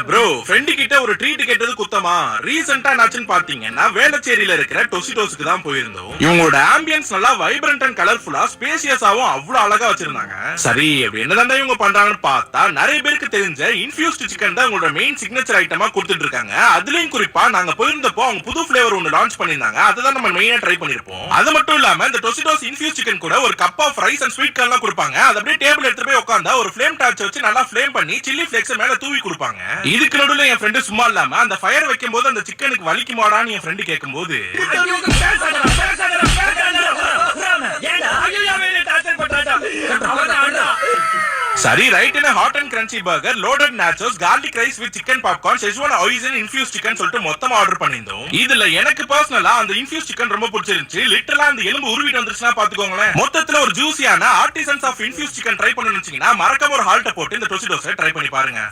Bro friend கிட்ட ஒரு treat கேட்டது குத்தமா? ரீசெண்டா நாச்சுன்னு பாத்தீங்கன்னா வேளச்சேரியில இருக்கிற டொசிடோஸ்க்கு தான் போயிருந்தோம். இவங்களோட ஆம்பியன்ஸ் நல்லா வைப்ரண்ட் அண்ட் கலர்ஃபுல்லா ஸ்பேசியஸாவும் அவ்வளவு அழகா வச்சிருந்தாங்க. சரி என்னதான் இவங்க பண்றாங்கன்னு பார்த்தா நிறைய பேருக்கு தெரிஞ்ச இன்ஃபியூஸ்ட் சிக்கன் தான் உங்களோட மெயின் சிக்னேச்சர் ஐட்டமா கொடுத்துட்டு இருக்காங்க. அதுலயும் குறிப்பா நாங்க போயிருந்தப்போ அவங்க புது ஃபிளேவர் ஒன்னு லான்ச் பண்ணிருந்தாங்க. அதுதான் நம்ம மெயினா ட்ரை பண்ணிருப்போம். அது மட்டும் இல்லாம இந்த டொசிடோஸ் இன்ஃபியூஸ் சிக்கன் கூட ஒரு cup of rice and sweet கார்ன்லாம் கொடுப்பாங்க. அது அப்படியே டேபிள் எடுத்து போய் உட்கார்ந்தா ஒரு ஃப்ளேம் டார்ச் வச்சு நல்லா ஃப்ளேம் பண்ணி சில்லி ஃபிளேக்ஸ் மேல தூவி கொடுப்பாங்க. இதுக்கு நடுவுல என் ஃப்ரெண்டு சும்மா இல்லாம அந்த ஃபயர் வைக்கும் போது அந்த சிக்கனுக்கு வலிக்குமாடான்னு என் ஃப்ரெண்டு கேட்கும்போது சரி ரைட் என்ன hot and crunchy burger loaded nachos garlic rice with chicken popcorn Schezwan artisan infuse chicken சொல்லிட்டு மொத்தமா ஆர்டர் பண்ணிருந்தோம். இதுல எனக்கு பர்சனலா அந்த இன்ஃபியூஸ் சிக்கன் ரொம்ப பிடிச்சிருந்துச்சு. லிட்டரலா அந்த எலும்பு உருவிட்டு வந்துருச்சுன்னா பாத்துக்கோங்களேன். மொத்தத்துல ஒரு ஜூசியான artisans of infuse chicken try பண்ணணும்னு நினைச்சீங்கன்னா மறக்காம ஒரு ஹால்ட்ட போட்டு இந்த டொசிடோஸை ட்ரை பண்ணி பாருங்க.